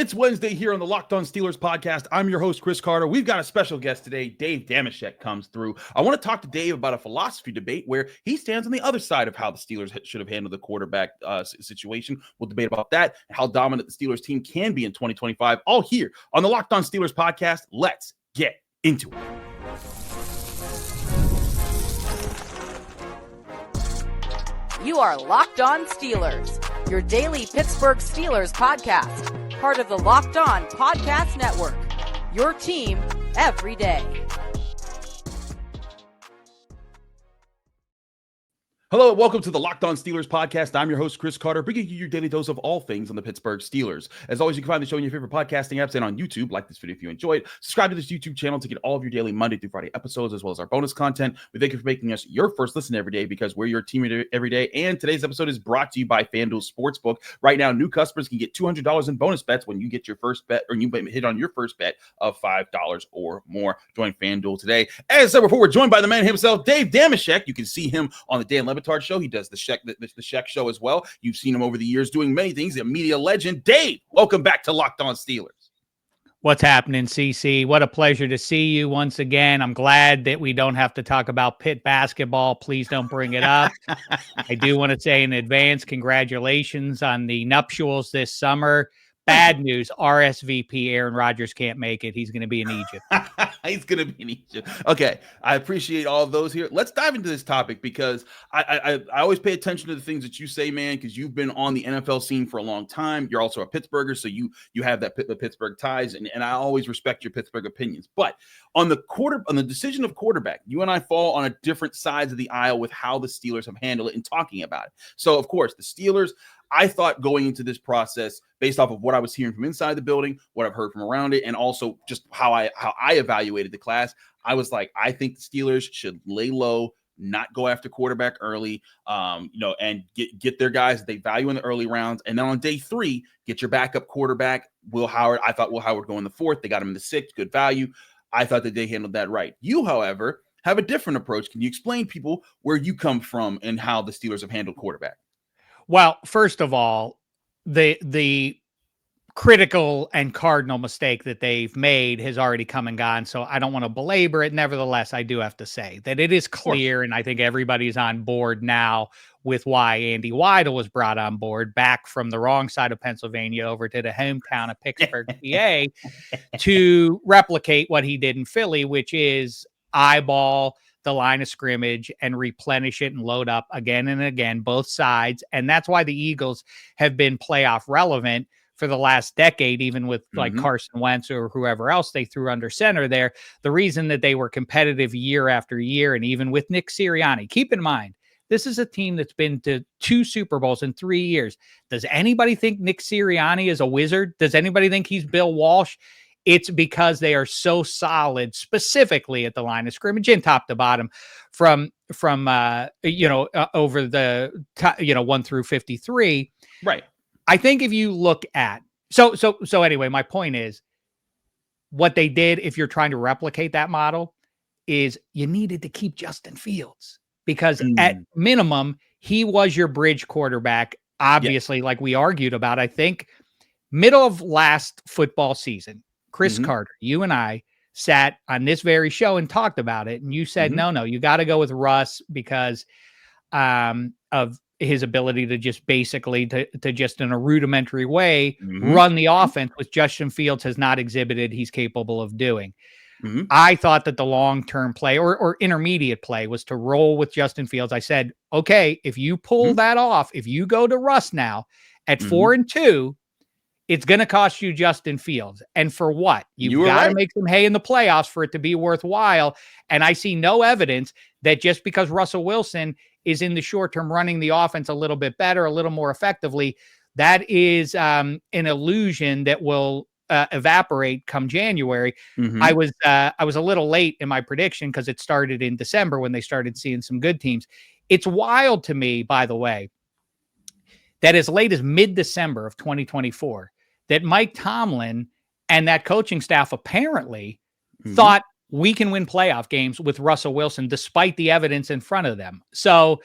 It's Wednesday here on the Locked On Steelers podcast. I'm your host, Chris Carter. We've got a special guest today. Dave Dameshek comes through. I want to talk to Dave about a philosophy debate where he stands on the other side of how the Steelers should have handled the quarterback situation. We'll debate about that and how dominant the Steelers team can be in 2025. All here on the Locked On Steelers podcast. Let's get into it. You are Locked On Steelers, your daily Pittsburgh Steelers podcast, part of the Locked On Podcast Network, your team every day. Hello and welcome to the Locked On Steelers podcast. I'm your host, Chris Carter, bringing you your daily dose of all things on the Pittsburgh Steelers. As always, you can find the show in your favorite podcasting apps and on YouTube. Like this video if you enjoyed. Subscribe to this YouTube channel to get all of your daily Monday through Friday episodes, as well as our bonus content. We thank you for making us your first listen every day because we're your team every day. And today's episode is brought to you by FanDuel Sportsbook. Right now, new customers can get $200 in bonus bets when you get your first bet, or you hit on your first bet of $5 or more. Join FanDuel today. As I said before, we're joined by the man himself, Dave Dameshek. You can see him on the Dan Le Batard show. He does the Shek show as well. You've seen him over the years doing many things. A media legend. Dave, welcome back to Locked On Steelers. What's happening, CC? What a pleasure to see you once again. I'm glad that we don't have to talk about Pitt basketball. Please don't bring it up. I do want to say in advance, congratulations on the nuptials this summer. Bad news, RSVP Aaron Rodgers can't make it. He's going to be in Egypt. He's going to be in Egypt. Okay, I appreciate all of those here. Let's dive into this topic because I always pay attention to the things that you say, man, because you've been on the NFL scene for a long time. You're also a Pittsburgher, so you have the Pittsburgh ties, and I always respect your Pittsburgh opinions. But on the decision of quarterback, you and I fall on a different sides of the aisle with how the Steelers have handled it and talking about it. So, of course, the Steelers, I thought going into this process, based off of what I was hearing from inside the building, what I've heard from around it, and also just how I evaluated the class, I was like, I think the Steelers should lay low, not go after quarterback early, and get their guys they value in the early rounds. And then on day 3, get your backup quarterback, Will Howard. I thought Will Howard go in the 4th. They got him in the 6th, good value. I thought that they handled that right. You, however, have a different approach. Can you explain people where you come from and how the Steelers have handled quarterback? Well, first of all, the critical and cardinal mistake that they've made has already come and gone, so I don't want to belabor it. Nevertheless, I do have to say that it is clear, and I think everybody's on board now with why Andy Weidel was brought on board back from the wrong side of Pennsylvania over to the hometown of Pittsburgh, PA, to replicate what he did in Philly, which is eyeball the line of scrimmage and replenish it and load up again and again, both sides. And that's why the Eagles have been playoff relevant for the last decade, even with like Carson Wentz or whoever else they threw under center there. The reason that they were competitive year after year, and even with Nick Sirianni, keep in mind, this is a team that's been to 2 Super Bowls in 3 years. Does anybody think Nick Sirianni is a wizard? Does anybody think he's Bill Walsh? It's because they are so solid, specifically at the line of scrimmage and top to bottom from over the 1 through 53. Right. I think if you look at so anyway, my point is what they did, if you're trying to replicate that model, is you needed to keep Justin Fields because at minimum, he was your bridge quarterback. Obviously, like we argued about, I think middle of last football season, Chris Carter, you and I sat on this very show and talked about it. And you said, no, you got to go with Russ because of his ability to just basically to just in a rudimentary way run the offense, which Justin Fields has not exhibited he's capable of doing. I thought that the long-term play or intermediate play was to roll with Justin Fields. I said, okay, if you pull that off, if you go to Russ now at 4-2, it's going to cost you Justin Fields. And for what? You've got to make some hay in the playoffs for it to be worthwhile. And I see no evidence that just because Russell Wilson is in the short term running the offense a little bit better, a little more effectively, that is an illusion that will evaporate come January. I was a little late in my prediction because it started in December when they started seeing some good teams. It's wild to me, by the way, that as late as mid-December of 2024, that Mike Tomlin and that coaching staff apparently thought we can win playoff games with Russell Wilson, despite the evidence in front of them. So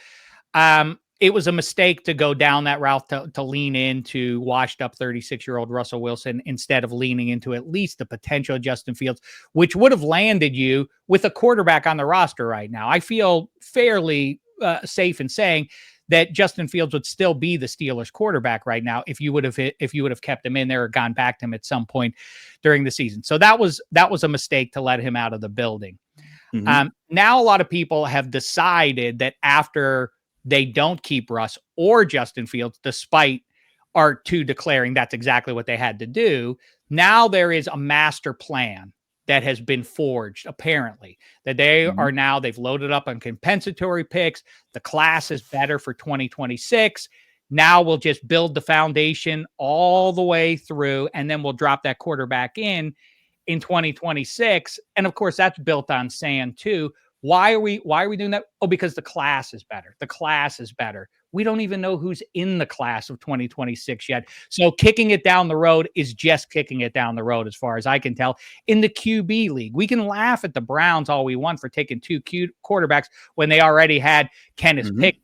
it was a mistake to go down that route to lean into washed up 36-year-old Russell Wilson instead of leaning into at least the potential of Justin Fields, which would have landed you with a quarterback on the roster right now. I feel fairly safe in saying that Justin Fields would still be the Steelers quarterback right now if you would have kept him in there or gone back to him at some point during the season. So that was a mistake to let him out of the building. Mm-hmm. Now a lot of people have decided that after they don't keep Russ or Justin Fields, despite R2 declaring that's exactly what they had to do, now there is a master plan that has been forged, apparently, that they've loaded up on compensatory picks. The class is better for 2026. Now we'll just build the foundation all the way through, and then we'll drop that quarterback in 2026. And of course, that's built on sand too. Why are we doing that? Oh, because the class is better. The class is better. We don't even know who's in the class of 2026 yet. So kicking it down the road is just kicking it down the road as far as I can tell. In the QB league, we can laugh at the Browns all we want for taking two quarterbacks when they already had Kenneth Pickett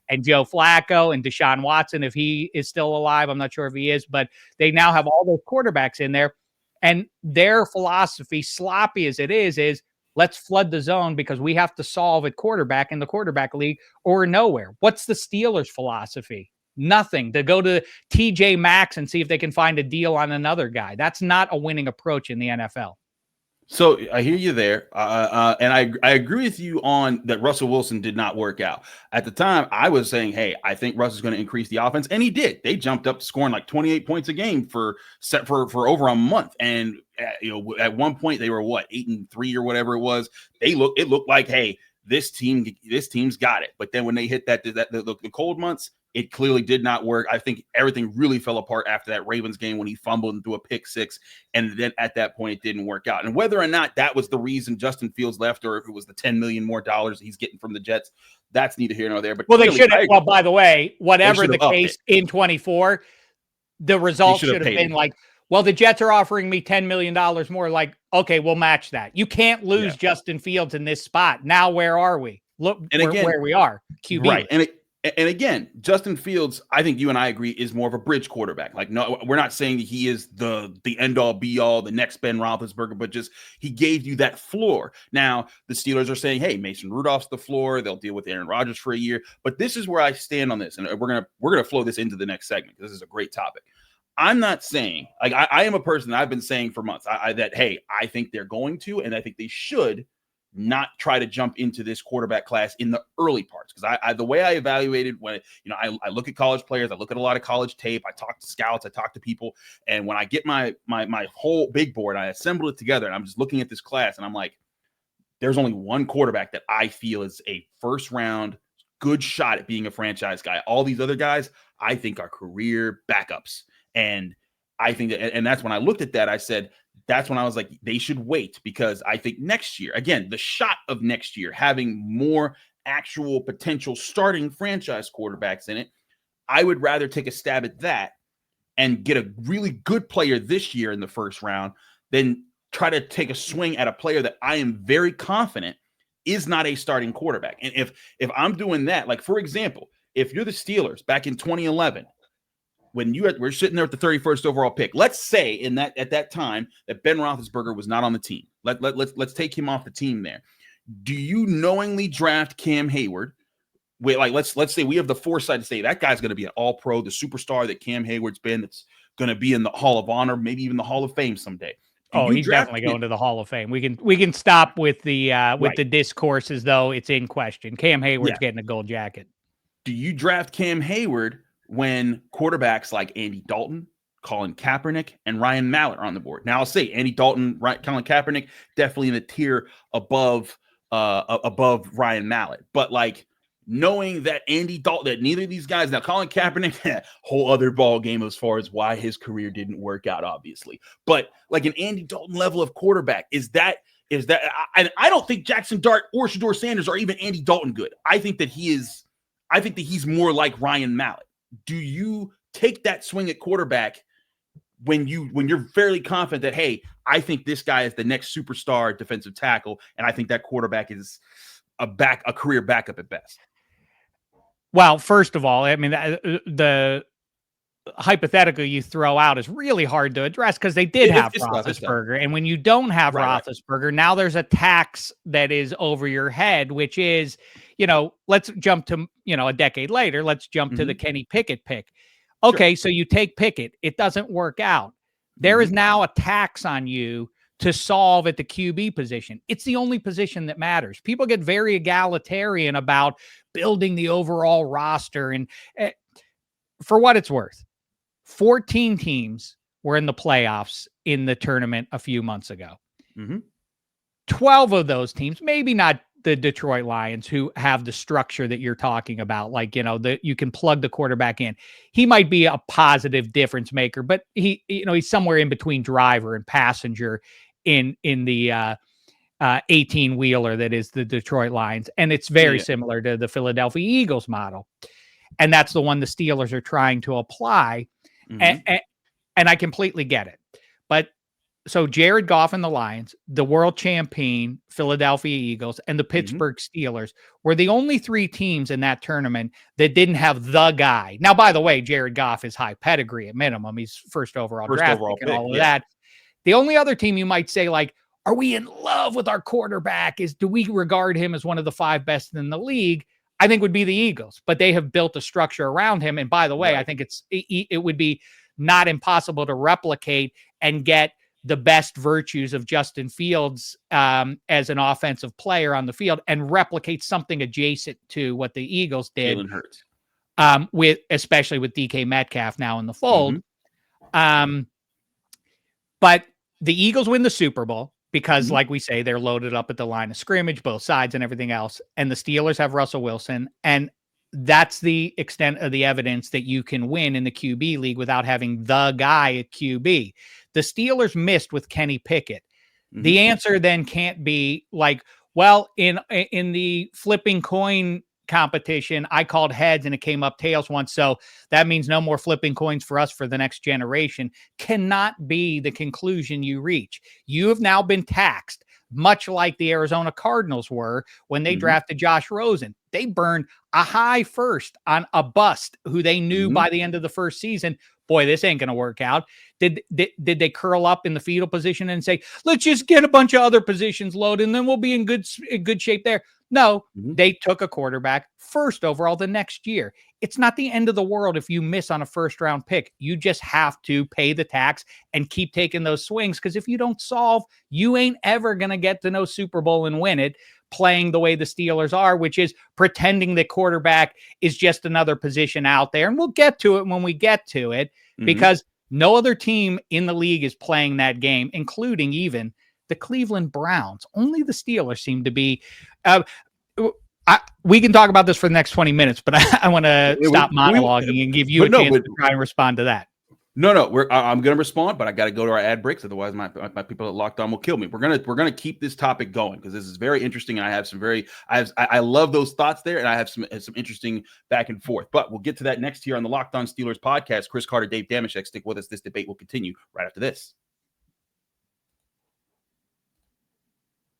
and Joe Flacco and Deshaun Watson, if he is still alive. I'm not sure if he is, but they now have all those quarterbacks in there. And their philosophy, sloppy as it is let's flood the zone because we have to solve at quarterback in the quarterback league or nowhere. What's the Steelers' philosophy? Nothing. To go to TJ Maxx and see if they can find a deal on another guy. That's not a winning approach in the NFL. So I hear you there. And I agree with you on that Russell Wilson did not work out. At the time, I was saying, hey, I think Russ is going to increase the offense. And he did. They jumped up scoring like 28 points a game for over a month. And at one point they were 8-3 or whatever it was. It looked like, hey, this team's got it. But then when they hit the cold months, it clearly did not work. I think everything really fell apart after that Ravens game when he fumbled and threw a pick six. And then at that point, it didn't work out. And whether or not that was the reason Justin Fields left or if it was the $10 million more he's getting from the Jets, that's neither here nor there. But they should have. Well, by the way, whatever the case in 24, the result should have been like, well, the Jets are offering me $10 million more. Like, okay, we'll match that. You can't lose Justin Fields in this spot. Now, where are we? Look where we are. QB. Right. And again, Justin Fields, I think you and I agree, is more of a bridge quarterback. Like, no, we're not saying that he is the end all be all, the next Ben Roethlisberger, but just he gave you that floor. Now, the Steelers are saying, hey, Mason Rudolph's the floor. They'll deal with Aaron Rodgers for a year. But this is where I stand on this, and we're gonna flow this into the next segment because this is a great topic. I'm not saying, like, I am a person that I've been saying for months that, hey, I think they're going to, and I think they should not try to jump into this quarterback class in the early parts. Because I the way I evaluated when, I look at college players, I look at a lot of college tape, I talk to scouts, I talk to people. And when I get my whole big board, I assemble it together and I'm just looking at this class and I'm like, there's only one quarterback that I feel is a first round good shot at being a franchise guy. All these other guys, I think are career backups. And I think that, and that's when I looked at that, I said, that's when I was like, they should wait because I think next year, again, the shot of next year, having more actual potential starting franchise quarterbacks in it, I would rather take a stab at that and get a really good player this year in the first round than try to take a swing at a player that I am very confident is not a starting quarterback. And if I'm doing that, like, for example, if you're the Steelers back in 2011, when we're sitting there at the 31st overall pick, let's say at that time that Ben Roethlisberger was not on the team. Let's take him off the team there. Do you knowingly draft Cam Hayward? Let's say we have the foresight to say that guy's going to be an all-pro, the superstar that Cam Hayward's been, that's going to be in the Hall of Honor, maybe even the Hall of Fame someday. He's definitely going to the Hall of Fame. We can stop with the the discourse as though it's in question. Cam Hayward's getting a gold jacket. Do you draft Cam Hayward when quarterbacks like Andy Dalton, Colin Kaepernick, and Ryan Mallett are on the board? Now, I'll say Andy Dalton, Colin Kaepernick, definitely in the tier above Ryan Mallett. But like knowing that Andy Dalton, that neither of these guys, now Colin Kaepernick, whole other ball game as far as why his career didn't work out, obviously. But like an Andy Dalton level of quarterback, is that and I don't think Jaxson Dart or Shedeur Sanders are even Andy Dalton good. I think that he's more like Ryan Mallett. Do you take that swing at quarterback when you're fairly confident that, hey, I think this guy is the next superstar defensive tackle, and I think that quarterback is a career backup at best? Well, first of all, I mean, the hypothetical you throw out is really hard to address because they did have Roethlisberger. And when you don't have Roethlisberger, now there's a tax that is over your head, which is, let's jump to, a decade later, let's jump to the Kenny Pickett pick. Okay, so you take Pickett. It doesn't work out. There is now a tax on you to solve at the QB position. It's the only position that matters. People get very egalitarian about building the overall roster. And for what it's worth, 14 teams were in the playoffs in the tournament a few months ago. 12 of those teams, maybe not the Detroit Lions, who have the structure that you're talking about, like, you can plug the quarterback in. He might be a positive difference maker, but he's somewhere in between driver and passenger in the 18-wheeler that is the Detroit Lions. And it's very similar to the Philadelphia Eagles model. And that's the one the Steelers are trying to apply. And I completely get it. But so Jared Goff and the Lions, the world champion Philadelphia Eagles, and the Pittsburgh Steelers were the only three teams in that tournament that didn't have the guy. Now, by the way, Jared Goff is high pedigree at minimum. He's first overall draft pick and all of that. The only other team you might say, like, are we in love with our quarterback? Do we regard him as one of the 5 best in the league? I think would be the Eagles, but they have built a structure around him. And by the way, I think it would be not impossible to replicate and get the best virtues of Justin Fields as an offensive player on the field and replicate something adjacent to what the Eagles did. Jalen Hurts. Especially with DK Metcalf now in the fold. But the Eagles win the Super Bowl because, like we say, they're loaded up at the line of scrimmage, both sides and everything else. And the Steelers have Russell Wilson. And that's the extent of the evidence that you can win in the QB league without having the guy at QB. The Steelers missed with Kenny Pickett. The answer then can't be like, well, in the flipping coin competition, I called heads and it came up tails once. So that means no more flipping coins for us for the next generation. Cannot be the conclusion you reach. You have now been taxed, much like the Arizona Cardinals were when they drafted Josh Rosen. They burned a high first on a bust who they knew by the end of the first season, boy, this ain't going to work out. Did they curl up in the fetal position and say, let's just get a bunch of other positions loaded and then we'll be in good shape there? No, they took a quarterback first overall the next year. It's not the end of the world if you miss on a first round pick. You just have to pay the tax and keep taking those swings, because if you don't solve, you ain't ever going to get to no Super Bowl and win it playing the way the Steelers are, which is pretending that quarterback is just another position out there. And we'll get to it when we get to it, because no other team in the league is playing that game, including even the Cleveland Browns. Only the Steelers seem to be. We can talk about this for the next 20 minutes, but I want to stop monologuing and give you a chance to try and respond to that. No, I'm going to respond, but I got to go to our ad breaks. Otherwise, my people that locked on will kill me. We're gonna keep this topic going because this is very interesting, and I have some I love those thoughts there, and I have some interesting back and forth. But we'll get to that next here on the Locked On Steelers podcast. Chris Carter, Dave Dameshek, stick with us. This debate will continue right after this.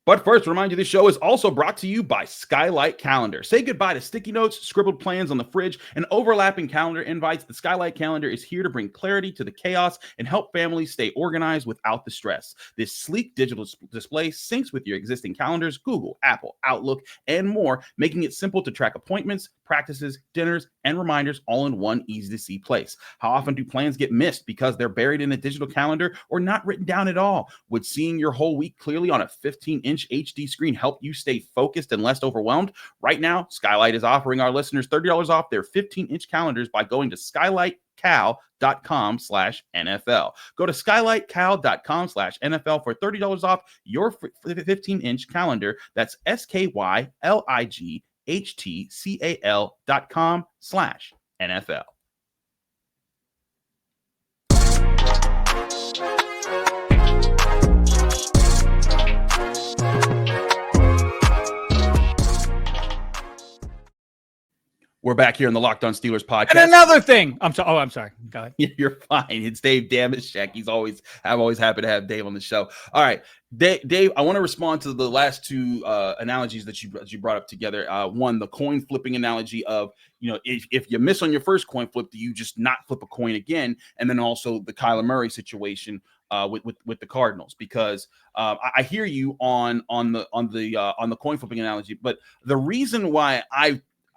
But first, remind you, this show is also brought to you by Skylight Calendar. Say goodbye to sticky notes, scribbled plans on the fridge, and overlapping calendar invites. The Skylight Calendar is here to bring clarity to the chaos and help families stay organized without the stress. This sleek digital display syncs with your existing calendars, Google, Apple, Outlook, and more, making it simple to track appointments, practices, dinners, and reminders all in one easy-to-see place. How often do plans get missed because they're buried in a digital calendar or not written down at all? Would seeing your whole week clearly on a 15-inch HD screen help you stay focused and less overwhelmed? Right now, Skylight is offering our listeners $30 off their 15-inch calendars by going to skylightcal.com/NFL. Go to skylightcal.com/NFL for $30 off your 15-inch calendar. That's skylighthtcal.com/NFL. We're back here on the Locked On Steelers podcast. And another thing. I'm sorry. Oh, I'm sorry. Go ahead. You're fine. It's Dave Dameshek. I'm always happy to have Dave on the show. All right, Dave, I want to respond to the last two analogies that you brought up together. One, the coin flipping analogy of, if you miss on your first coin flip, do you just not flip a coin again? And then also the Kyler Murray situation with the Cardinals, because I hear you on the coin flipping analogy, but the reason why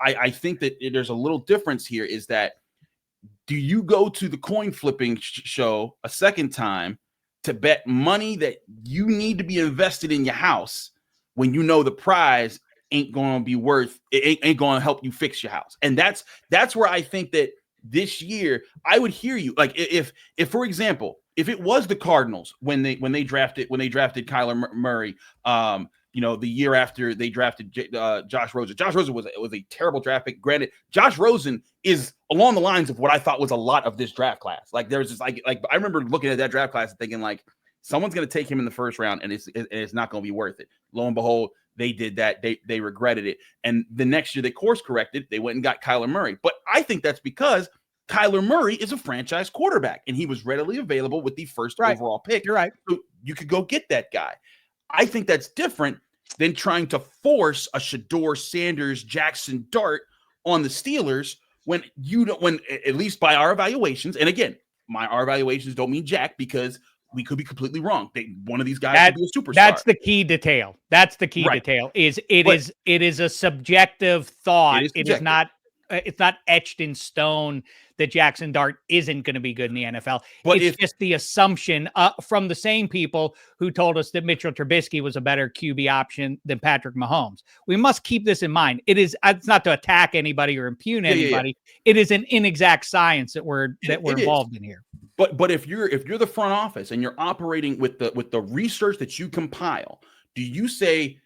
I think that there's a little difference here is that, do you go to the coin flipping show a second time to bet money that you need to be invested in your house when you know the prize ain't going to be ain't going to help you fix your house? And that's where I think that this year I would hear you. Like if for example, if it was the Cardinals when they drafted Kyler Murray, the year after they drafted Josh Rosen. Josh Rosen was a terrible draft pick. Granted, Josh Rosen is along the lines of what I thought was a lot of this draft class. Like there's just like I remember looking at that draft class and thinking like, someone's going to take him in the first round and it's not going to be worth it. Lo and behold, they did that. They regretted it. And the next year they course corrected. They went and got Kyler Murray. But I think that's because Kyler Murray is a franchise quarterback and he was readily available with the first overall pick. You're right. So you could go get that guy. I think that's different than trying to force a Shedeur Sanders, Jaxson Dart on the Steelers when at least by our evaluations, and again, our evaluations don't mean jack because we could be completely wrong. One of these guys could be a superstar. That's the key detail. Detail it is a subjective thought. It is not. It's not etched in stone that Jaxson Dart isn't going to be good in the NFL. But it's just the assumption from the same people who told us that Mitchell Trubisky was a better QB option than Patrick Mahomes. We must keep this in mind. It's not to attack anybody or impugn anybody. Yeah. It is an inexact science that we're involved in here. But if you're the front office and you're operating with the research that you compile, do you say,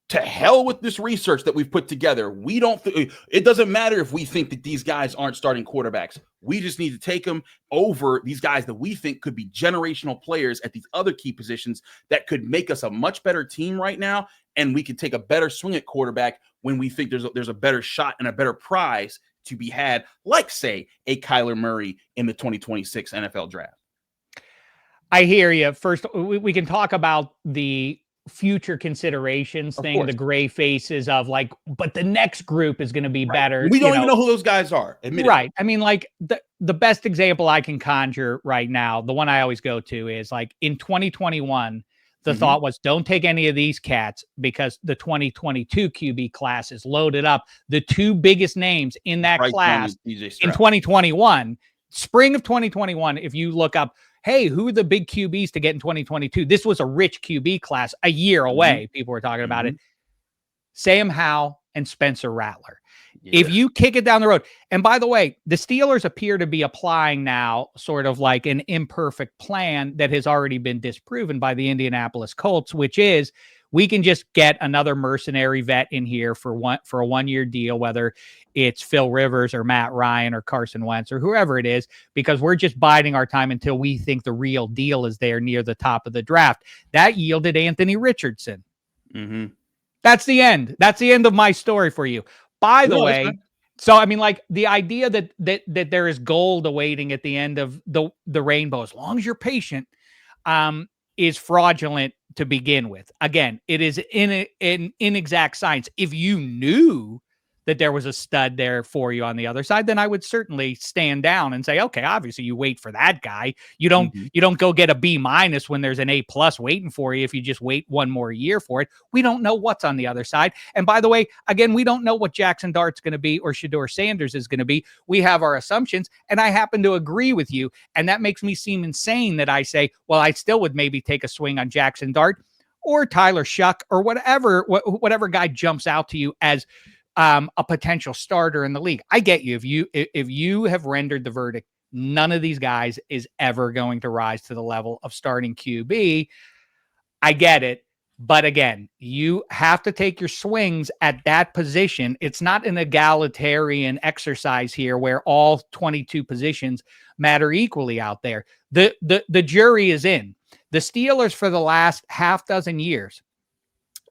to hell with this research that we've put together? We don't. It doesn't matter if we think that these guys aren't starting quarterbacks. We just need to take them over these guys that we think could be generational players at these other key positions that could make us a much better team right now, and we can take a better swing at quarterback when we think there's a better shot and a better prize to be had, like say a Kyler Murray in the 2026 NFL draft. I hear you. First, we can talk about the future considerations thing, the gray faces of like, but the next group is going to be better. We don't even know who those guys are. Right. I mean, like the best example I can conjure right now, the one I always go to is like in 2021, the thought was don't take any of these cats because the 2022 QB class is loaded up. The two biggest names in that class in 2021, spring of 2021, if you look up, hey, who are the big QBs to get in 2022? This was a rich QB class a year away. People were talking about it. Sam Howell and Spencer Rattler. Yeah. If you kick it down the road, and by the way, the Steelers appear to be applying now sort of like an imperfect plan that has already been disproven by the Indianapolis Colts, which is we can just get another mercenary vet in here for a 1-year deal, whether it's Phil Rivers or Matt Ryan or Carson Wentz or whoever it is, because we're just biding our time until we think the real deal is there near the top of the draft. That yielded Anthony Richardson. That's the end. That's the end of my story for you. By the way, so I mean, like the idea that there is gold awaiting at the end of the rainbow, as long as you're patient, is fraudulent to begin with. Again, it is an inexact science. If you knew that there was a stud there for you on the other side, then I would certainly stand down and say, okay, obviously you wait for that guy. You don't go get a B- when there's an A+ waiting for you if you just wait one more year for it. We don't know what's on the other side. And by the way, again, we don't know what Jaxson Dart's going to be or Shedeur Sanders is going to be. We have our assumptions, and I happen to agree with you. And that makes me seem insane that I say, well, I still would maybe take a swing on Jaxson Dart or Tyler Shuck or whatever guy jumps out to you as a potential starter in the league. I get you. If you have rendered the verdict, none of these guys is ever going to rise to the level of starting QB. I get it. But again, you have to take your swings at that position. It's not an egalitarian exercise here where all 22 positions matter equally out there. The jury is in. The Steelers for the last half dozen years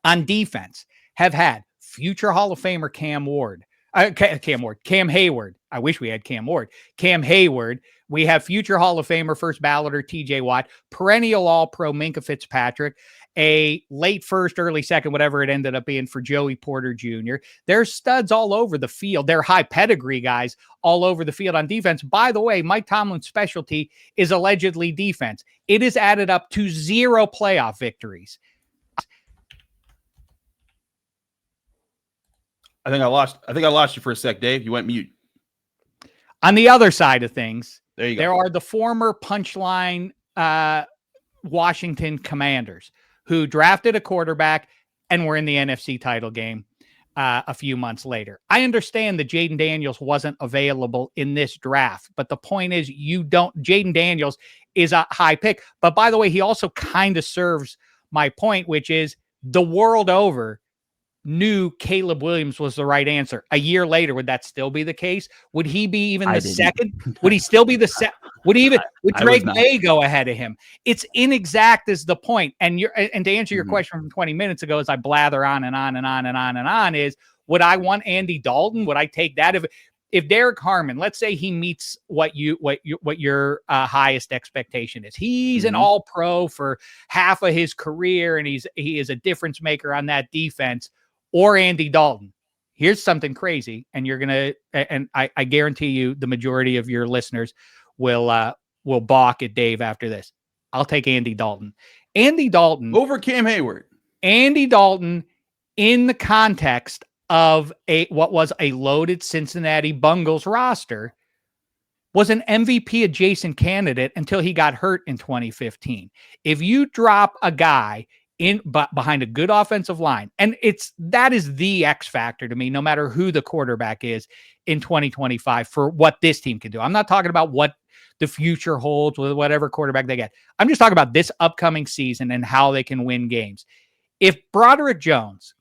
on defense have had future Hall of Famer Cam Ward, Cam Hayward. I wish we had Cam Ward. Cam Hayward. We have future Hall of Famer, first balloter TJ Watt, perennial All-Pro Minkah Fitzpatrick, a late first, early second, whatever it ended up being for Joey Porter Jr. There's studs all over the field. They're high pedigree guys all over the field on defense. By the way, Mike Tomlin's specialty is allegedly defense. It is added up to 0 playoff victories. I think I lost you for a sec, Dave. You went mute. On the other side of things, there are the former punchline Washington Commanders who drafted a quarterback and were in the NFC title game a few months later. I understand that Jaden Daniels wasn't available in this draft, but the point is Jaden Daniels is a high pick. But by the way, he also kind of serves my point, which is the world over knew Caleb Williams was the right answer. A year later, would that still be the case? Would he be even the second? Would he still be the second? Would Drake May go ahead of him? It's inexact is the point. And to answer your question from 20 minutes ago, as I blather on and on and on and on and on, is would I want Andy Dalton? Would I take that if Derrick Harmon, let's say he meets what your highest expectation is? He's an All-Pro for half of his career, and he is a difference maker on that defense. Or Andy Dalton. Here's something crazy, and I guarantee you the majority of your listeners will balk at Dave after this. I'll take Andy Dalton. Andy Dalton over Cam Hayward. Andy Dalton in the context of what was a loaded Cincinnati Bengals roster was an MVP adjacent candidate until he got hurt in 2015. If you drop a guy behind a good offensive line. And that is the X factor to me, no matter who the quarterback is in 2025 for what this team can do. I'm not talking about what the future holds with whatever quarterback they get. I'm just talking about this upcoming season and how they can win games. If Broderick Jones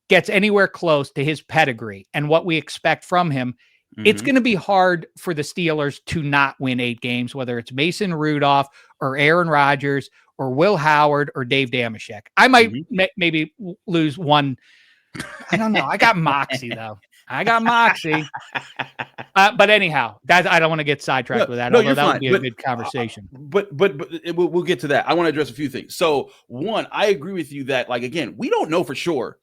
gets anywhere close to his pedigree and what we expect from him, it's going to be hard for the Steelers to not win 8 games, whether it's Mason Rudolph or Aaron Rodgers or Will Howard or Dave Dameshek. I might maybe lose one. I don't know. I got moxie, though. But anyhow, I don't want to get sidetracked with that. Although that would be a good conversation. But we'll get to that. I want to address a few things. So one, I agree with you that, like, again, we don't know for sure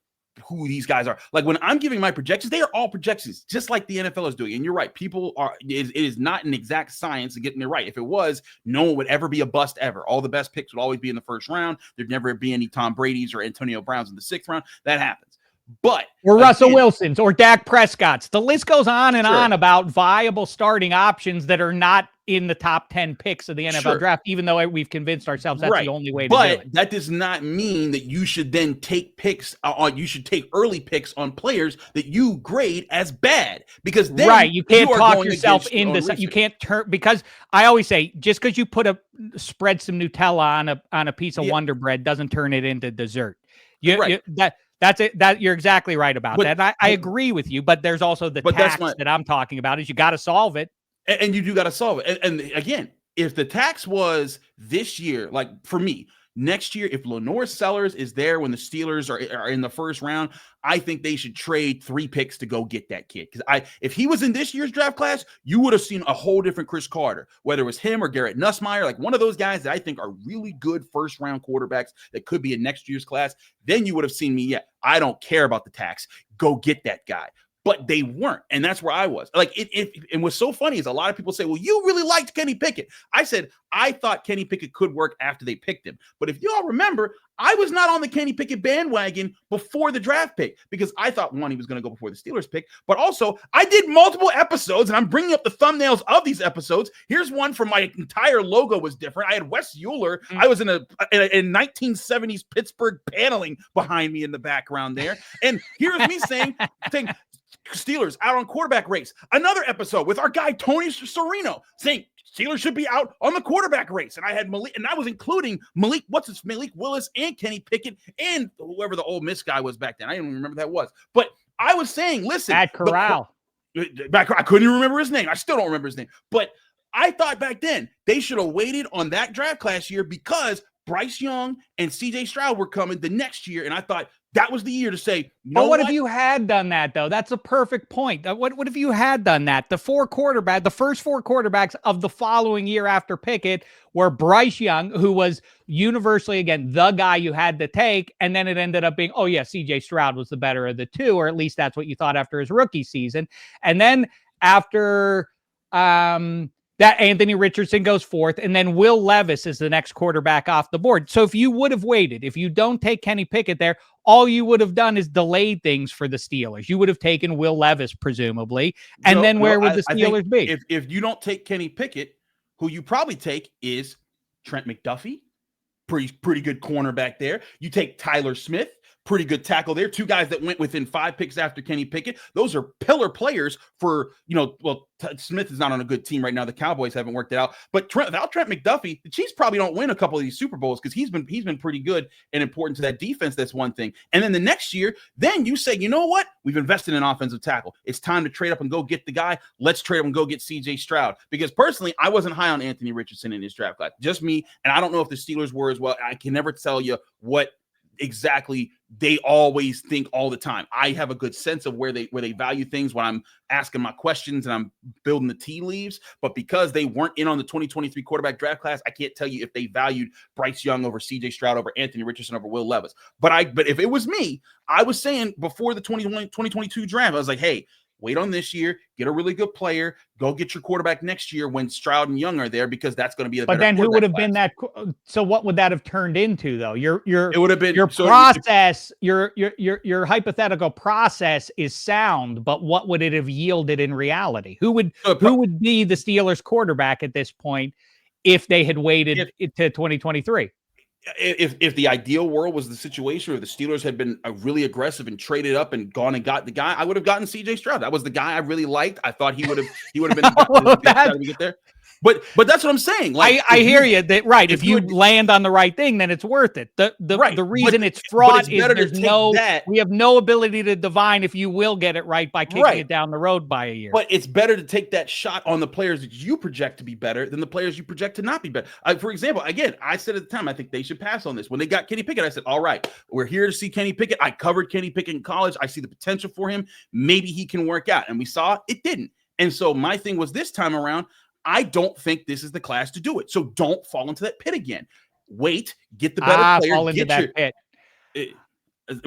who these guys are. Like, when I'm giving my projections, they are all projections, just like the NFL is doing. And you're right. It is not an exact science of getting it right. If it was, no one would ever be a bust ever. All the best picks would always be in the first round. There'd never be any Tom Brady's or Antonio Browns in the 6th round. That happens. Or Russell Wilson's or Dak Prescott's. The list goes on and on about viable starting options that are not in the top 10 picks of the NFL draft, even though we've convinced ourselves that's the only way to do it. But that does not mean that you should then take picks you should take early picks on players that you grade as bad, because then you can't talk yourself into you can't turn, because I always say just because you spread some Nutella on a piece of Wonder Bread doesn't turn it into dessert. That's it. You're exactly right about that. And I agree with you, but there's also the tax that I'm talking about is you got to solve it. And you do got to solve it. And again, if the tax was this year, like for me, next year, if LaNorris Sellers is there when the Steelers are in the first round, I think they should trade 3 picks to go get that kid. Because if he was in this year's draft class, you would have seen a whole different Chris Carter, whether it was him or Garrett Nussmeier, like one of those guys that I think are really good first round quarterbacks that could be in next year's class. Then you would have seen me. I don't care about the tax. Go get that guy. But they weren't. And that's where I was. Like, and what's so funny is a lot of people say, well, you really liked Kenny Pickett. I said, I thought Kenny Pickett could work after they picked him. But if y'all remember, I was not on the Kenny Pickett bandwagon before the draft pick, because I thought, one, he was going to go before the Steelers pick. But also, I did multiple episodes, and I'm bringing up the thumbnails of these episodes. Here's one from my entire logo was different. I had Wes Euler. I was in a 1970s Pittsburgh paneling behind me in the background there. And here's me saying Steelers out on quarterback race. Another episode with our guy Tony Serino saying Steelers should be out on the quarterback race. And I had Malik, and I was including Malik Willis and Kenny Pickett and whoever the Ole Miss guy was back then. I don't even remember that was. But I was saying, listen, at Corral. I couldn't even remember his name. I still don't remember his name. But I thought back then they should have waited on that draft class year, because Bryce Young and CJ Stroud were coming the next year. And I thought That was the year to say, but what if you had done that, though? That's a perfect point. What if you had done that? The first four quarterbacks of the following year after Pickett were Bryce Young, who was universally, again, the guy you had to take. And then it ended up being, oh, yeah, CJ Stroud was the better of the two, or at least that's what you thought after his rookie season. And then after that, Anthony Richardson goes fourth, and then Will Levis is the next quarterback off the board. So if you would have waited, if you don't take Kenny Pickett there, all you would have done is delayed things for the Steelers. You would have taken Will Levis, presumably, and then where would the Steelers be? If you don't take Kenny Pickett, who you probably take is Trent McDuffie, pretty good cornerback there. You take Tyler Smith, pretty good tackle there. Two guys that went within 5 picks after Kenny Pickett. Those are pillar players for, Smith is not on a good team right now. The Cowboys haven't worked it out. But without Trent McDuffie, the Chiefs probably don't win a couple of these Super Bowls because he's been pretty good and important to that defense. That's one thing. And then the next year, then you say, you know what? We've invested in offensive tackle. It's time to trade up and go get the guy. Let's trade up and go get CJ Stroud. Because personally, I wasn't high on Anthony Richardson in his draft class. Just me. And I don't know if the Steelers were as well. I can never tell you what exactly they always think all the time. I have a good sense of where they value things when I'm asking my questions and I'm building the tea leaves. But because they weren't in on the 2023 quarterback draft class, I can't tell you if they valued Bryce Young over CJ Stroud over Anthony Richardson over Will Levis. But if it was me, I was saying before the 2022 draft, I was like, hey, wait on this year, get a really good player, go get your quarterback next year when Stroud and Young are there, because that's going to be the better. But then who would have been that? So what would that have turned into, though? It would have been your process, your hypothetical process is sound, but what would it have yielded in reality? Who would be the Steelers quarterback at this point if they had waited to 2023? If the ideal world was the situation where the Steelers had been really aggressive and traded up and gone and got the guy, I would have gotten CJ Stroud. That was the guy I really liked. I thought he would have been to get there. But that's what I'm saying. Like, I hear you that right. If you land on the right thing, then it's worth it. The reason it's fraught is we have no ability to divine if you will get it right by kicking it down the road by a year. But it's better to take that shot on the players that you project to be better than the players you project to not be better. For example, again, I said at the time, I think they should pass on this. When they got Kenny Pickett, I said, all right, we're here to see Kenny Pickett. I covered Kenny Pickett in college. I see the potential for him. Maybe he can work out. And we saw it didn't. And so my thing was this time around, I don't think this is the class to do it. So don't fall into that pit again. Wait, get the better player. Fall into that pit.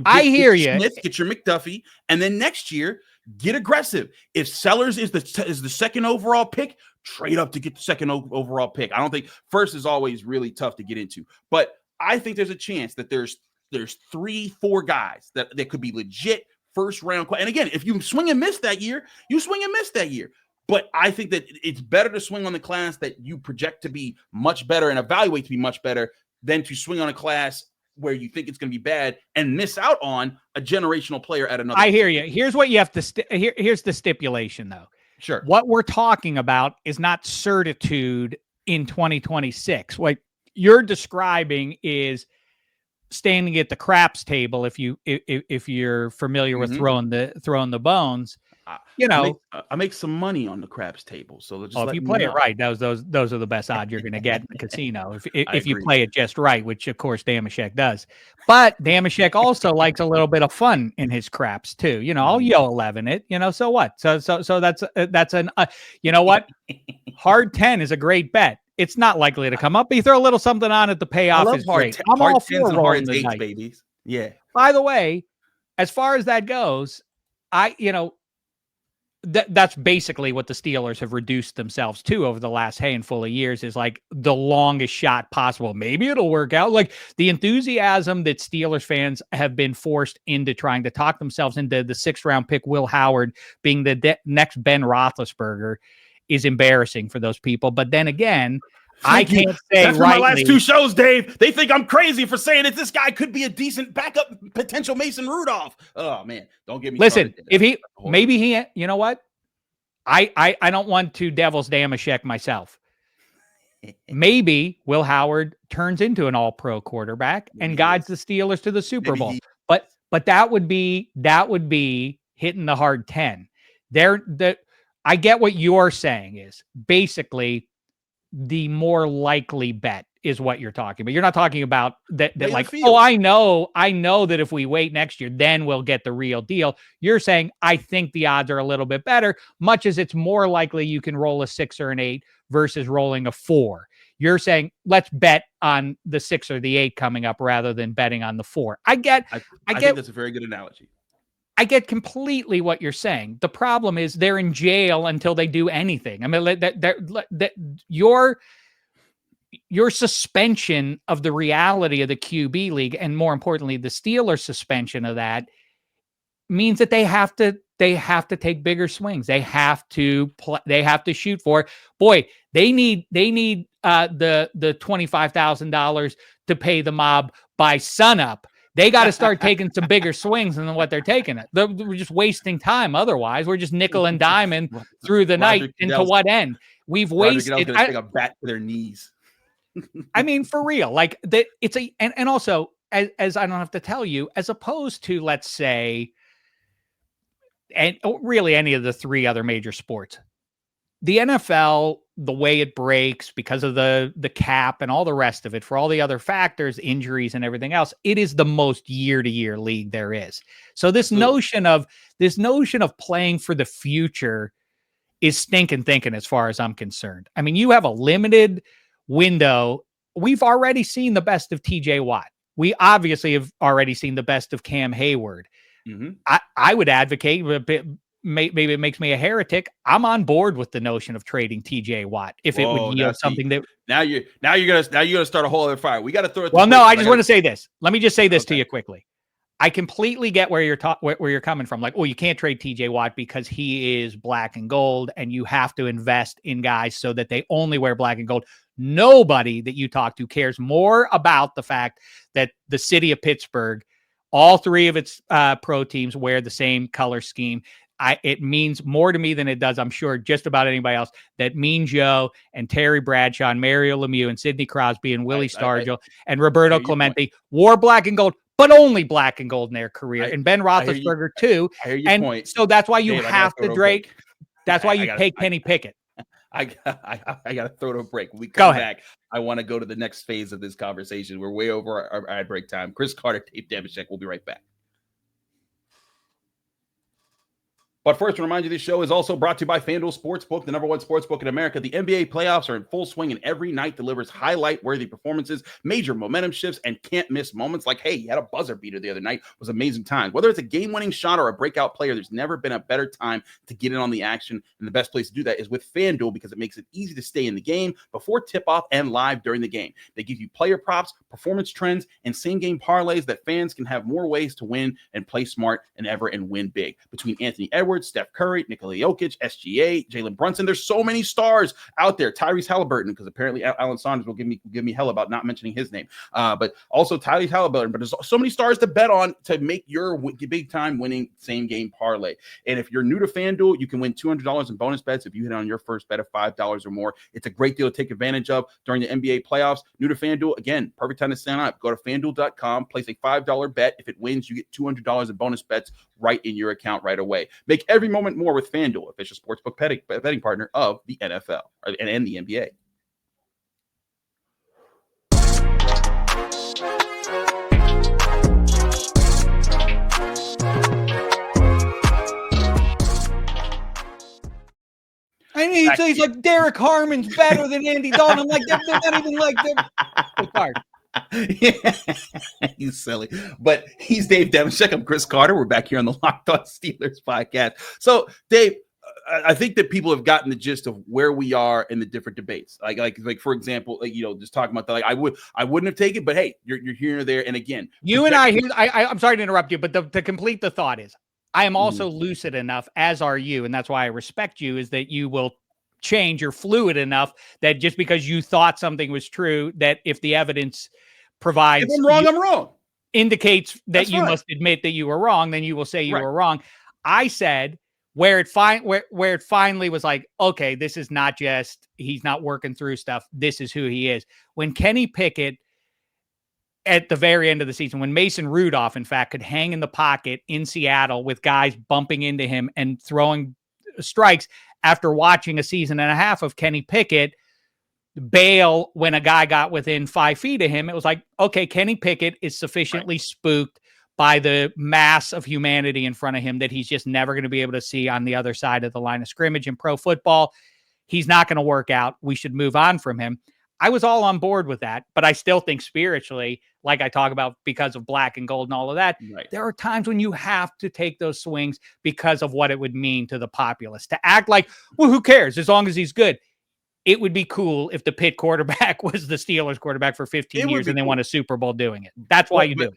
I hear you. Smith, get your McDuffie, and then next year get aggressive. If Sellers is the second overall pick, trade up to get the second overall pick. I don't think first is always really tough to get into, but I think there's a chance that there's 3-4 guys that could be legit first round. And again, if you swing and miss that year, you swing and miss that year. But I think that it's better to swing on the class that you project to be much better and evaluate to be much better than to swing on a class where you think it's going to be bad and miss out on a generational player at another. I hear you. Here's what you have to here's the stipulation, though. Sure. What we're talking about is not certitude in 2026. What you're describing is standing at the craps table. If you're familiar with throwing the bones. I make some money on the craps table. So just if you play it right, those are the best odds you're going to get in the casino. If you play it just right, which of course Dameshek does. But Dameshek also likes a little bit of fun in his craps too. I'll yell 11 it. So what? So that's an you know what? Hard 10 is a great bet. It's not likely to come up, but you throw a little something on it. The payoff is great. I'm all for rolling the dice, babies. Yeah. By the way, as far as that goes, that's basically what the Steelers have reduced themselves to over the last handful of years, is like the longest shot possible. Maybe it'll work out. Like the enthusiasm that Steelers fans have been forced into trying to talk themselves into the 6th round pick, Will Howard being the next Ben Roethlisberger, is embarrassing for those people. But then again, I can't say that's my last 2 shows, Dave. They think I'm crazy for saying that this guy could be a decent backup potential Mason Rudolph. Oh man, don't get me. Listen, you know what? I don't want to devil's Dameshek myself. Maybe Will Howard turns into an all-pro quarterback and guides the Steelers to the Super Bowl. But that would be hitting the hard 10. I get what you're saying is basically the more likely bet is what you're talking about. You're not talking about that like, field. oh, I know that if we wait next year, then we'll get the real deal. You're saying, I think the odds are a little bit better, much as it's more likely you can roll a 6 or an 8 versus rolling a 4. You're saying, let's bet on the 6 or the 8 coming up rather than betting on the 4. I think that's a very good analogy. I get completely what you're saying. The problem is they're in jail until they do anything. I mean, that your suspension of the reality of the QB league, and more importantly, the Steelers' suspension of that, means that they have to take bigger swings. They have to shoot for it. Boy, they need the $25,000 to pay the mob by sunup. They got to start taking some bigger swings than what they're taking. We're just wasting time. Otherwise, we're just nickel and diming through the night. And to what end? We've wasted. Going to take a bat to their knees. I mean, for real, like that. It's and also as I don't have to tell you, as opposed to, let's say, and really any of the 3 other major sports, the NFL, the way it breaks because of the cap and all the rest of it, for all the other factors, injuries and everything else, it is the most year-to-year league there is. So this notion of playing for the future is stinking thinking as far as I'm concerned. I mean, you have a limited window. We've already seen the best of TJ Watt. We obviously have already seen the best of Cam Hayward. Mm-hmm. I would advocate a bit. Maybe it makes me a heretic. I'm on board with the notion of trading TJ Watt if it would yield something that. Now you're gonna start a whole other fire. We got to throw it. Well, no, I just want to say this. Let me just say this to you quickly. I completely get where you're coming from. Like, oh, you can't trade TJ Watt because he is black and gold, and you have to invest in guys so that they only wear black and gold. Nobody that you talk to cares more about the fact that the city of Pittsburgh, all 3 of its pro teams wear the same color scheme. It means more to me than it does, I'm sure, just about anybody else, that Mean Joe and Terry Bradshaw and Mario Lemieux and Sidney Crosby and Willie Stargell and Roberto Clemente wore black and gold, but only black and gold in their career. And Ben Roethlisberger too. And point. So that's why you have to Drake. That's why you take Kenny Pickett. I got to throw to a break. When we come back, I want to go to the next phase of this conversation. We're way over our ad break time. Chris Carter, Dave Dameshek. We'll be right back. But first, to remind you, this show is also brought to you by FanDuel Sportsbook, the #1 sportsbook in America. The NBA playoffs are in full swing, and every night delivers highlight-worthy performances, major momentum shifts, and can't-miss moments like, hey, he had a buzzer beater the other night. It was amazing time. Whether it's a game-winning shot or a breakout player, there's never been a better time to get in on the action, and the best place to do that is with FanDuel because it makes it easy to stay in the game before tip-off and live during the game. They give you player props, performance trends, and same-game parlays that fans can have more ways to win and play smart than ever and win big. Between Anthony Edwards, Steph Curry, Nikola Jokic, SGA, Jalen Brunson. There's so many stars out there. Tyrese Halliburton, because apparently Alan Saunders will give me hell about not mentioning his name. But also Tyrese Halliburton. But there's so many stars to bet on to make your big time winning same game parlay. And if you're new to FanDuel, you can win $200 in bonus bets if you hit on your first bet of $5 or more. It's a great deal to take advantage of during the NBA playoffs. New to FanDuel, again, perfect time to sign up. Go to FanDuel.com, place a $5 bet. If it wins, you get $200 in bonus bets right in your account right away. Make every moment more with FanDuel, official sportsbook betting partner of the NFL and the NBA. I mean, he's like, Derrick Harmon's better than Andy Dalton. I'm like, they're not even like them. Yeah, he's silly, but he's Dave Dameshek. I'm Chris Carter. We're back here on the Locked On Steelers podcast. So, Dave, I think that people have gotten the gist of where we are in the different debates. Like for example, just talking about that. Like I wouldn't have taken, but hey, you're here or there. And again, I'm sorry to interrupt you, but to complete the thought is, I am also lucid enough, as are you, and that's why I respect you, is that you will change. You're fluid enough that just because you thought something was true, that if the evidence provides, if I'm wrong, I'm wrong, indicates that that's you must admit that you were wrong, then you will say you were wrong. I said where it finally was like, okay, this is not just he's not working through stuff. This is who he is. When Kenny Pickett, at the very end of the season, when Mason Rudolph, in fact, could hang in the pocket in Seattle with guys bumping into him and throwing strikes after watching a season and a half of Kenny Pickett, bail when a guy got within 5 feet of him. It was like, okay, Kenny Pickett is sufficiently spooked by the mass of humanity in front of him that he's just never going to be able to see on the other side of the line of scrimmage in pro football. He's not going to work out. We should move on from him. I was all on board with that, but I still think spiritually, like I talk about because of black and gold and all of that, there are times when you have to take those swings because of what it would mean to the populace to act like, well, who cares as long as he's good. It would be cool if the Pitt quarterback was the Steelers quarterback for 15 years and they won a Super Bowl doing it. That's why you do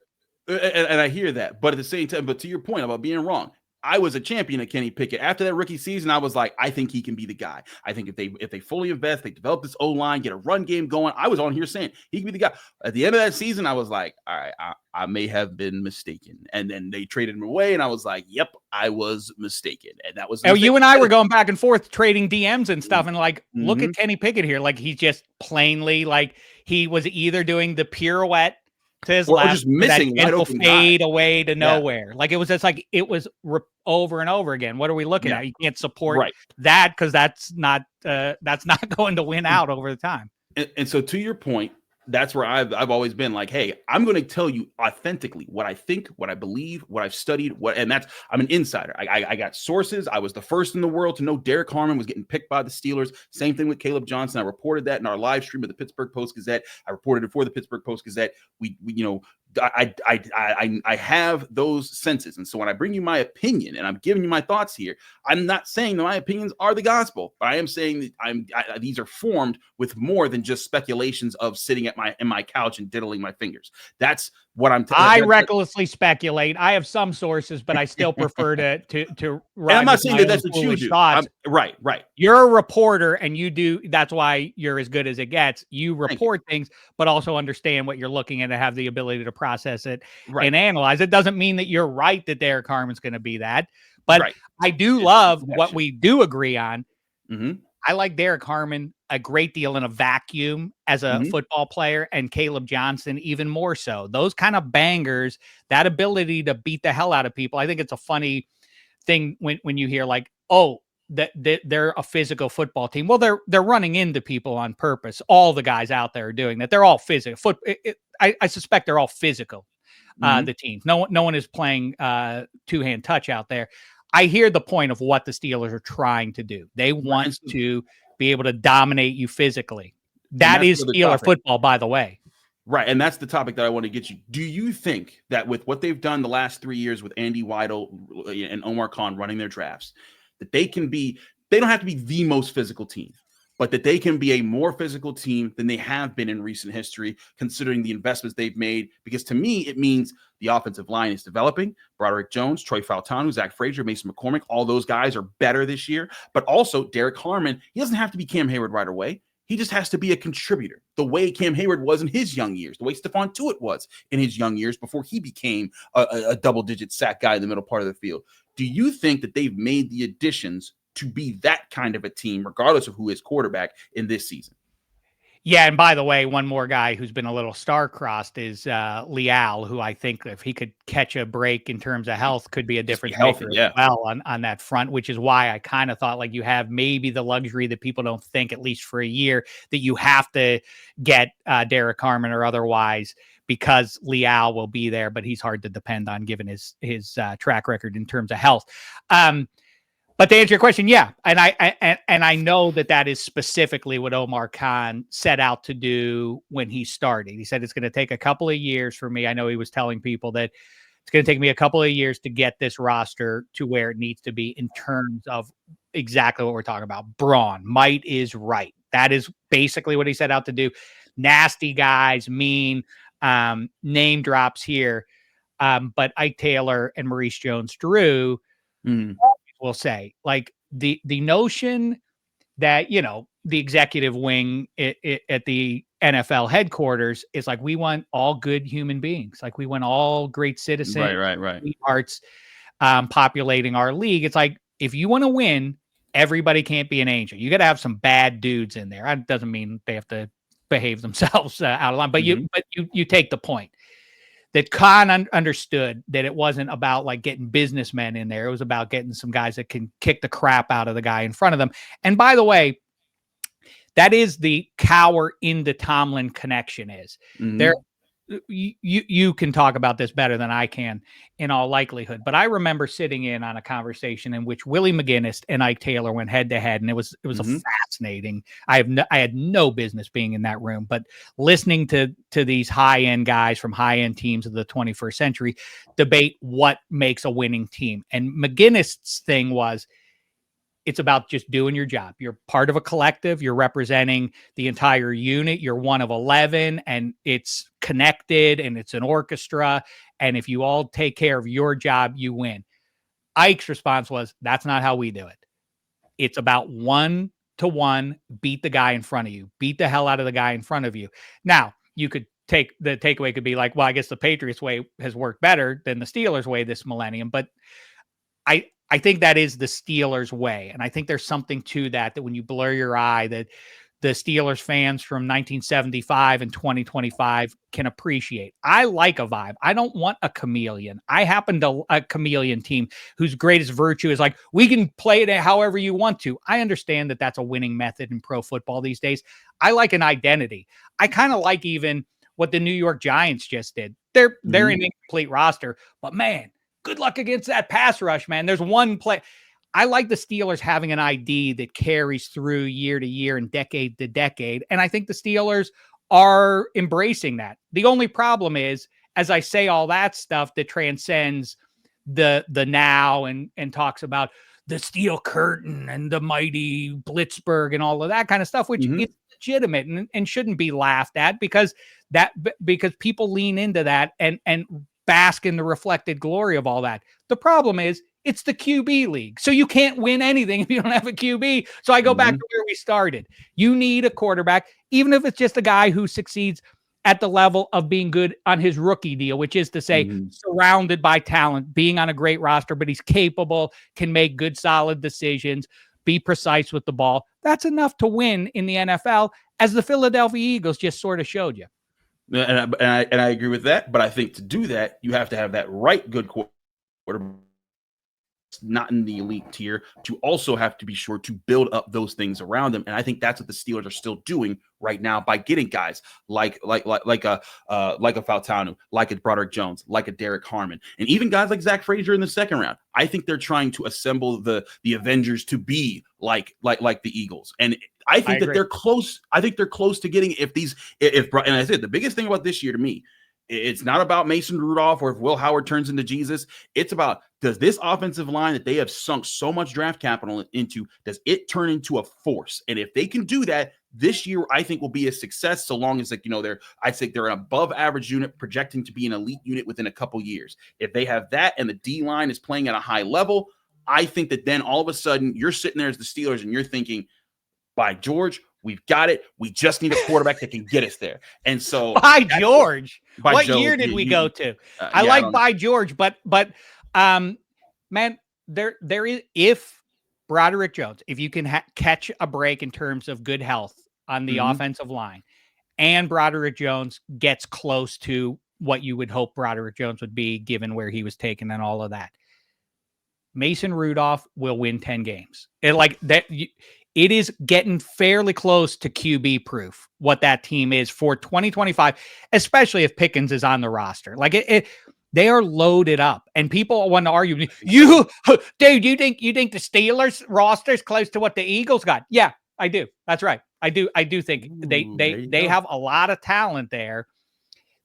it. And I hear that, but at the same time, but to your point about being wrong, I was a champion of Kenny Pickett. After that rookie season, I was like, I think he can be the guy. I think if they fully invest, they develop this O-line, get a run game going. I was on here saying he can be the guy. At the end of that season, I was like, all right, I may have been mistaken. And then they traded him away, and I was like, yep, I was mistaken. And that was you and I were going back and forth trading DMs and stuff, and like, look at Kenny Pickett here. Like, he's just plainly like he was either doing the pirouette to his left, just missing that gentle fade away to nowhere. Like, it was just like it was over and over again. What are we looking at? You can't support that because that's not going to win out over the time. And so, to your point, that's where I've always been like, hey, I'm going to tell you authentically what I think, what I believe, what I've studied, I'm an insider. I got sources. I was the first in the world to know Derrick Harmon was getting picked by the Steelers. Same thing with Caleb Johnson. I reported that in our live stream of the Pittsburgh Post-Gazette. I reported it for the Pittsburgh Post-Gazette. We I have those senses. And so when I bring you my opinion and I'm giving you my thoughts here, I'm not saying that my opinions are the gospel, but I am saying that these are formed with more than just speculations of sitting in my couch and diddling my fingers. That's what I'm telling. I recklessly speculate. I have some sources, but I still prefer to write. I'm not saying that that's what you do. Right. You're a reporter, and you do. That's why you're as good as it gets. You report things, but also understand what you're looking at and have the ability to process it and analyze. It doesn't mean that you're right that Derrick Harmon's going to be that, but I do love what we do agree on. I like Derrick Harmon a great deal in a vacuum as a football player, and Caleb Johnson even more so. Those kind of bangers, that ability to beat the hell out of people. I think it's a funny thing when you hear like, oh, that they're a physical football team. Well, they're running into people on purpose. All the guys out there are doing that. They're all physical. I suspect they're all physical. The teams. No one is playing two-hand touch out there. I hear the point of what the Steelers are trying to do. They want to be able to dominate you physically. That is Steeler football, by the way. Right, and that's the topic that I want to get you. Do you think that with what they've done the last 3 years with Andy Weidel and Omar Khan running their drafts, that they don't have to be the most physical team, but that they can be a more physical team than they have been in recent history, considering the investments they've made? Because to me, it means the offensive line is developing. Broderick Jones, Troy Fautanu, Zach Frazier, Mason McCormick, all those guys are better this year. But also Derrick Harmon, he doesn't have to be Cam Hayward right away. He just has to be a contributor, the way Cam Hayward was in his young years, the way Stephon Tuitt was in his young years before he became a double-digit sack guy in the middle part of the field. Do you think that they've made the additions to be that kind of a team, regardless of who is quarterback in this season? Yeah, and by the way, one more guy who's been a little star-crossed is Leal, who I think if he could catch a break in terms of health could be a different maker as well on that front, which is why I kind of thought like you have maybe the luxury that people don't think, at least for a year, that you have to get Derrick Harmon or otherwise, because Leal will be there, but he's hard to depend on given his track record in terms of health. But to answer your question, yeah, and I know that is specifically what Omar Khan set out to do when he started. He said it's going to take a couple of years for me. I know he was telling people that it's going to take me a couple of years to get this roster to where it needs to be in terms of exactly what we're talking about. Brawn, might is right. That is basically what he set out to do. Nasty guys, mean, name drops here, but Ike Taylor and Maurice Jones-Drew. Will say like the notion that, the executive wing at the NFL headquarters is like, we want all good human beings. Like we want all great citizens, right. Arts populating our league. It's like, if you want to win, everybody can't be an angel. You got to have some bad dudes in there. That doesn't mean they have to behave themselves out of line, but you take the point. That Khan understood that it wasn't about like getting businessmen in there. It was about getting some guys that can kick the crap out of the guy in front of them. And by the way, that is the Cowher into Tomlin connection is. There, you can talk about this better than I can in all likelihood, but I remember sitting in on a conversation in which Willie McGinnis and Ike Taylor went head to head, and it was a fascinating. I had no business being in that room, but listening to these high end guys from high end teams of the 21st century debate what makes a winning team, and McGinnis' thing was, it's about just doing your job. You're part of a collective. You're representing the entire unit. You're one of 11, and it's connected, and it's an orchestra. And if you all take care of your job, you win. Ike's response was, that's not how we do it. It's about 1-to-1, beat the guy in front of you. Beat the hell out of the guy in front of you. Now, you could take the takeaway could be like, well, I guess the Patriots way has worked better than the Steelers way this millennium. But I think that is the Steelers way. And I think there's something to that when you blur your eye, that the Steelers fans from 1975 and 2025 can appreciate. I like a vibe. I don't want a chameleon. I happen to a chameleon team whose greatest virtue is like, we can play it however you want to. I understand that that's a winning method in pro football these days. I like an identity. I kind of like even what the New York Giants just did. They're an incomplete roster, but man, good luck against that pass rush, man. There's one play. I like the Steelers having an ID that carries through year to year and decade to decade. And I think the Steelers are embracing that. The only problem is, as I say all that stuff that transcends the now and talks about the steel curtain and the mighty Blitzburg and all of that kind of stuff, which is legitimate and shouldn't be laughed at because people lean into that and bask in the reflected glory of all that. The problem is it's the QB league. So you can't win anything if you don't have a QB. So I go back to where we started. You need a quarterback, even if it's just a guy who succeeds at the level of being good on his rookie deal, which is to say surrounded by talent, being on a great roster, but he's capable, can make good, solid decisions, be precise with the ball. That's enough to win in the NFL, as the Philadelphia Eagles just sort of showed you. And I agree with that, but I think to do that, you have to have that right good quarterback, not in the elite tier, to also have to be sure to build up those things around them. And I think that's what the Steelers are still doing right now by getting guys like a Fautanu, like a Broderick Jones, like a Derrick Harmon, and even guys like Zach Frazier in the second round. I think they're trying to assemble the Avengers to be like the Eagles. And I think that they're close. I think they're close to getting and I said the biggest thing about this year to me, it's not about Mason Rudolph or if Will Howard turns into Jesus. It's about, does this offensive line that they have sunk so much draft capital into, does it turn into a force? And if they can do that, this year I think will be a success, so long as they're an above average unit projecting to be an elite unit within a couple years. If they have that and the D line is playing at a high level, I think that then all of a sudden you're sitting there as the Steelers and you're thinking, by George, we've got it. We just need a quarterback that can get us there. And so by George, what year did we go to? I like by George, but man, there is, if Broderick Jones, if you can catch a break in terms of good health on the offensive line, and Broderick Jones gets close to what you would hope Broderick Jones would be given where he was taken and all of that, Mason Rudolph will win 10 games. It is getting fairly close to QB proof what that team is for 2025, especially if Pickens is on the roster. They are loaded up, and people want to argue, Dave, you think the Steelers roster is close to what the Eagles got? Yeah, I do. That's right. I do think they have a lot of talent there.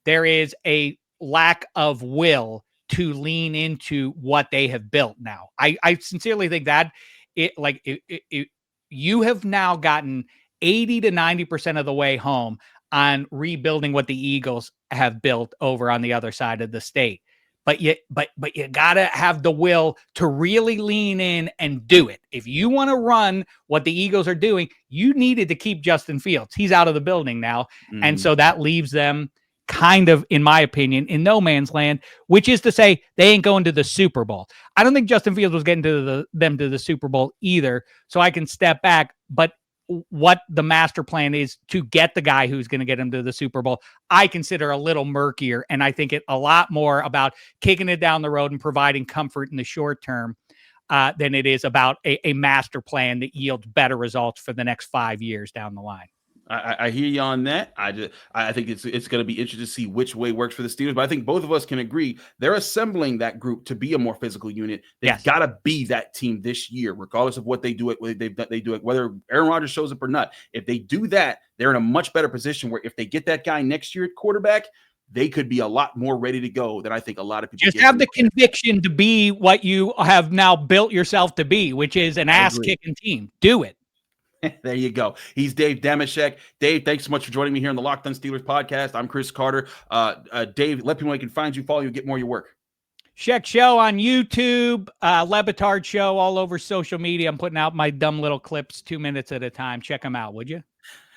There is a lack of will to lean into what they have built now. I sincerely think that you have now gotten 80 to 90% of the way home on rebuilding what the Eagles have built over on the other side of the state. But you gotta have the will to really lean in and do it. If you want to run what the Eagles are doing, you needed to keep Justin Fields. He's out of the building now. And so that leaves them kind of, in my opinion, in no man's land, which is to say they ain't going to the Super Bowl. I don't think Justin Fields was getting to them to the Super Bowl either, so I can step back. But what the master plan is to get the guy who's going to get him to the Super Bowl, I consider a little murkier, and I think it a lot more about kicking it down the road and providing comfort in the short term. than it is about a master plan that yields better results for the next 5 years down the line. I hear you on that. I think it's going to be interesting to see which way works for the Steelers. But I think both of us can agree they're assembling that group to be a more physical unit. They've got to be that team this year, regardless of what they do it. They do it whether Aaron Rodgers shows up or not. If they do that, they're in a much better position where if they get that guy next year at quarterback, they could be a lot more ready to go than I think a lot of people just have the conviction to be what you have now built yourself to be, which is an ass-kicking team. Do it. There you go. He's Dave Dameshek. Dave, thanks so much for joining me here on the Locked On Steelers podcast. I'm Chris Carter. Dave, let people know they can find you, follow you, get more of your work. Sheck Show on YouTube, Lebitard Show all over social media. I'm putting out my dumb little clips 2 minutes at a time. Check them out, would you?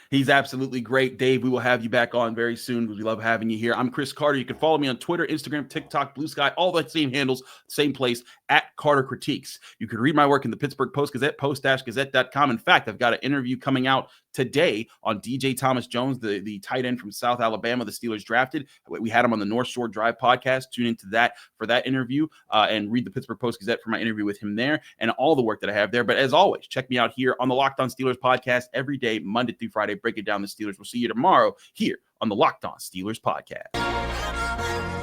He's absolutely great. Dave, we will have you back on very soon because we love having you here. I'm Chris Carter. You can follow me on Twitter, Instagram, TikTok, Blue Sky, all the same handles, same place, at Carter Critiques. You can read my work in the Pittsburgh Post-Gazette, post-gazette.com. In fact, I've got an interview coming out today on DJ Thomas Jones, the tight end from South Alabama the Steelers drafted. We had him on the North Shore Drive podcast. Tune into that for that interview and read the Pittsburgh Post-Gazette for my interview with him there and all the work that I have there. But as always, check me out here on the Locked On Steelers podcast every day, Monday through Friday, breaking down the Steelers. We'll see you tomorrow here on the Locked On Steelers podcast.